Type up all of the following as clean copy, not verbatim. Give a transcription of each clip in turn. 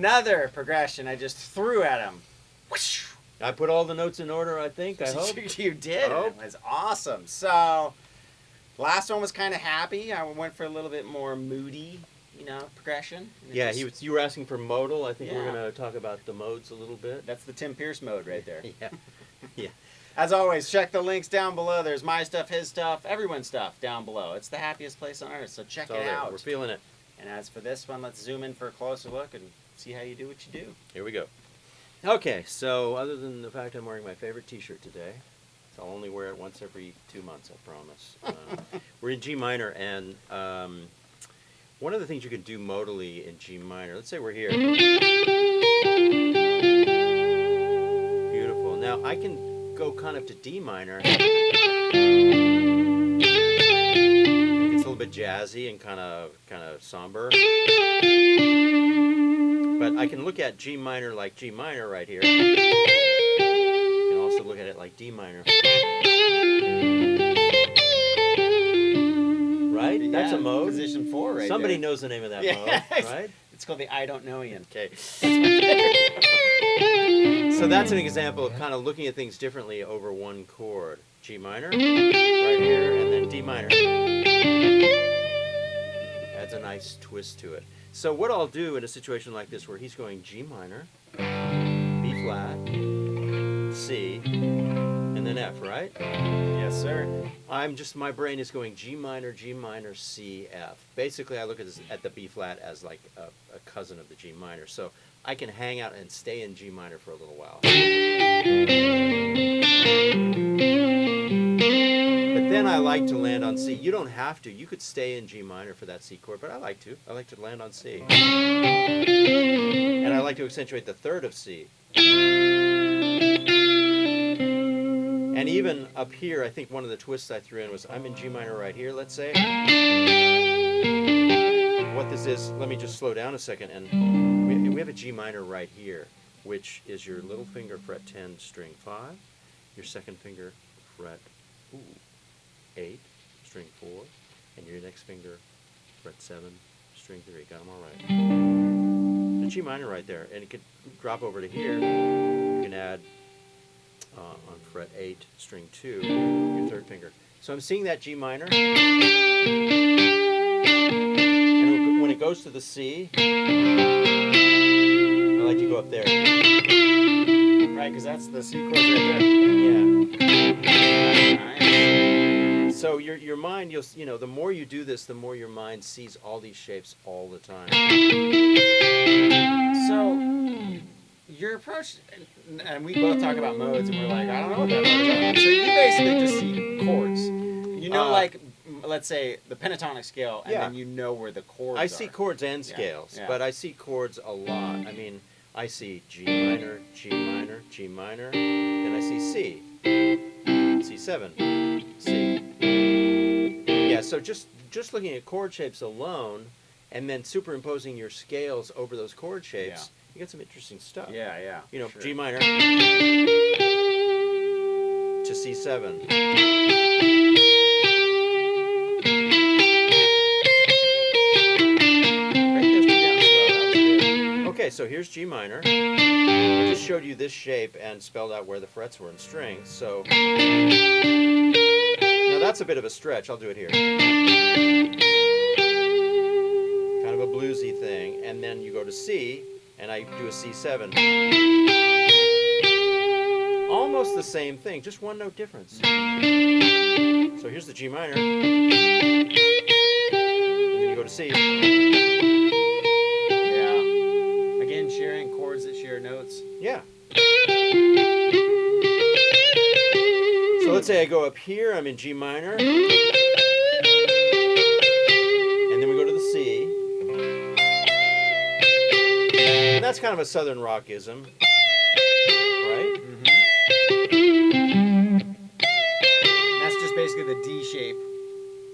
another progression I just threw at him. Whoosh. I put all the notes in order, I think. I hope. You did. It was awesome. So, last one was kind of happy. I went for a little bit more moody, progression. Yeah, you were asking for modal. I think we're going to talk about the modes a little bit. That's the Tim Pierce mode right there. Yeah. Yeah. As always, check the links down below. There's my stuff, his stuff, everyone's stuff down below. It's the happiest place on earth, so check it out. We're feeling it. And as for this one, let's zoom in for a closer look and see how you do what you do. Here we go. Okay, so other than the fact I'm wearing my favorite t-shirt today, so I'll only wear it once every 2 months, I promise. We're in G minor, and one of the things you can do modally in G minor, let's say we're here. Beautiful. Now I can go kind of to D minor. I think it's a little bit jazzy and kind of somber. But I can look at G minor like G minor right here. I can also look at it like D minor. Right? Yeah, that's a mode. Position 4 right Somebody there. knows the name of that mode, right? It's called the I Don't Know-ian. Okay. So that's an example of kind of looking at things differently over one chord. G minor, right here, and then D minor. Adds a nice twist to it. So what I'll do in a situation like this where he's going G minor, B flat, C, and then F, right? Yes, sir. My brain is going G minor, C, F. Basically, I look at the B flat as like a cousin of the G minor. So I can hang out and stay in G minor for a little while. But then I like to land on C. You don't have to. You could stay in G minor for that C chord, but I like to. I like to land on C. And I like to accentuate the third of C. And even up here, I think one of the twists I threw in was I'm in G minor right here, let's say. What this is, let me just slow down a second, and we have a G minor right here, which is your little finger fret 10, string 5, your second finger fret 8, string 4, and your next finger fret 7, string 3. Got them all right. The G minor right there, and it could drop over to here. You can add on fret 8, string 2, your third finger. So I'm seeing that G minor. And when it goes to the C, I like to go up there. Right, because that's the C chord right there. Yeah. Nice. So your mind, the more you do this, the more your mind sees all these shapes all the time. So your approach, and we both talk about modes, and we're like, I don't know what that mode is. So you basically just see chords. Like, let's say, the pentatonic scale, and then you know where the chords are. I see chords and scales, but I see chords a lot. I mean, I see G minor, G minor, G minor, then I see C, C7, C. Yeah, so just looking at chord shapes alone, and then superimposing your scales over those chord shapes, you get some interesting stuff. Yeah. Sure. G minor to C7. Okay, so here's G minor. I just showed you this shape and spelled out where the frets were in strings. So now that's a bit of a stretch. I'll do it here. Kind of a bluesy thing. And then you go to C, and I do a C7. Almost the same thing, just one note difference. So here's the G minor. And then you go to C. Sharing chords that share notes. Yeah. So let's say I go up here, I'm in G minor. And then we go to the C. And that's kind of a southern rockism. Right? And that's just basically the D shape.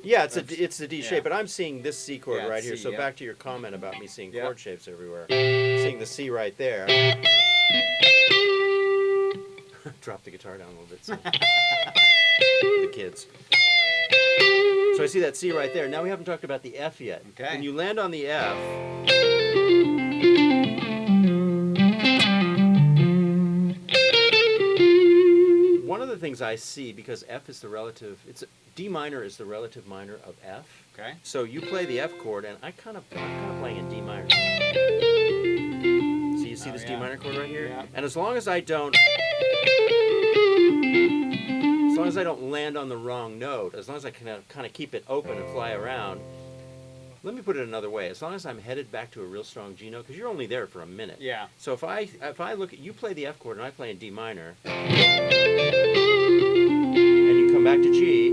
Yeah, it's the D shape, but I'm seeing this C chord right here. C, so back to your comment about me seeing chord shapes everywhere. Seeing the C right there. Drop the guitar down a little bit. So. The kids. So I see that C right there. Now we haven't talked about the F yet. Okay. When you land on the F, of the things I see, because F is the relative, D minor is the relative minor of F. Okay. So you play the F chord, and I'm kind of playing in D minor. So you see this D minor chord right here? Yeah. And as long as I don't land on the wrong note, as long as I can kind of keep it open and fly around, let me put it another way. As long as I'm headed back to a real strong G note, because you're only there for a minute. Yeah. So if I look at you play the F chord and I play in D minor, and you come back to G,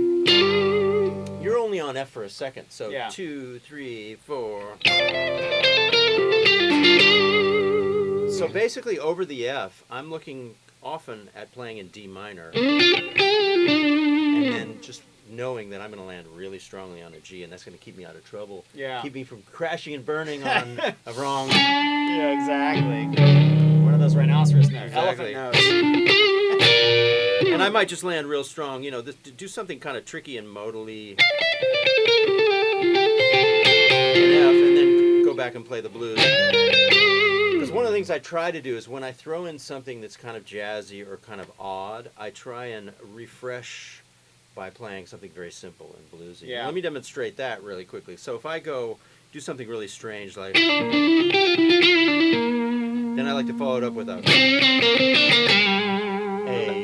you're only on F for a second. So 2, 3, 4. So basically over the F, I'm looking often at playing in D minor, and then just knowing that I'm going to land really strongly on a G, and that's going to keep me out of trouble. Yeah. Keep me from crashing and burning on a wrong. Yeah, exactly. One of those rhinoceros notes, Exactly. elephant notes. And I might just land real strong, you know, do something kind of tricky and modally in F, and then go back and play the blues. Because one of the things I try to do is when I throw in something that's kind of jazzy or kind of odd, I try and refresh by playing something very simple and bluesy. Yeah. Let me demonstrate that really quickly. So if I go do something really strange, like, then I like to follow it up with a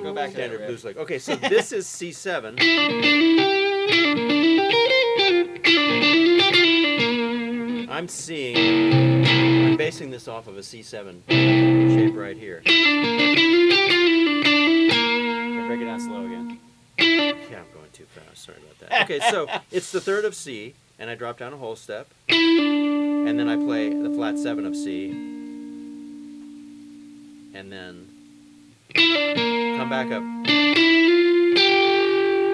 Go back to that standard riff. blues lick. Okay, so this is C7. I'm basing this off of a C7 shape right here. Okay, break it down slow again. Yeah, I'm going too fast. Sorry about that. Okay, so it's the third of C, and I drop down a whole step, and then I play the flat 7 of C, and then come back up,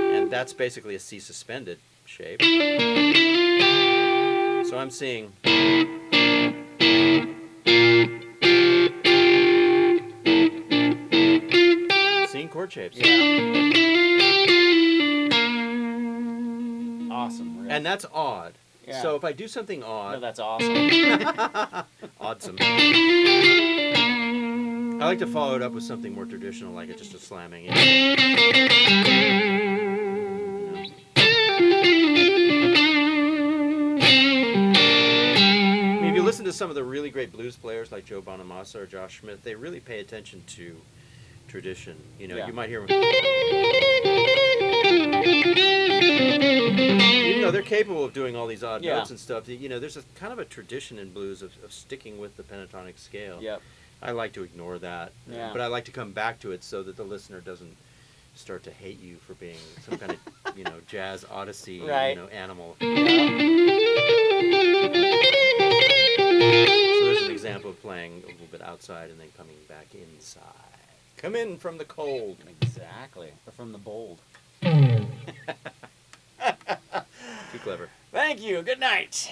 and that's basically a C suspended shape. So I'm seeing chord shapes. Yeah. Awesome. Riff. And that's odd. Yeah. So if I do something odd, No, that's awesome. awesome. I like to follow it up with something more traditional, like just a slamming in. I mean, if you listen to some of the really great blues players like Joe Bonamassa or Josh Smith, they really pay attention to tradition. You know, Yeah. you might hear them. Even though they're capable of doing all these odd notes and stuff, you know, there's a kind of a tradition in blues of sticking with the pentatonic scale. Yep. I like to ignore that, but I like to come back to it so that the listener doesn't start to hate you for being some kind of, you know, jazz odyssey, Right. you know, animal. Yeah. So there's an example of playing a little bit outside and then coming back inside. Come in from the cold. Exactly. Or from the bold. Too clever. Thank you. Good night.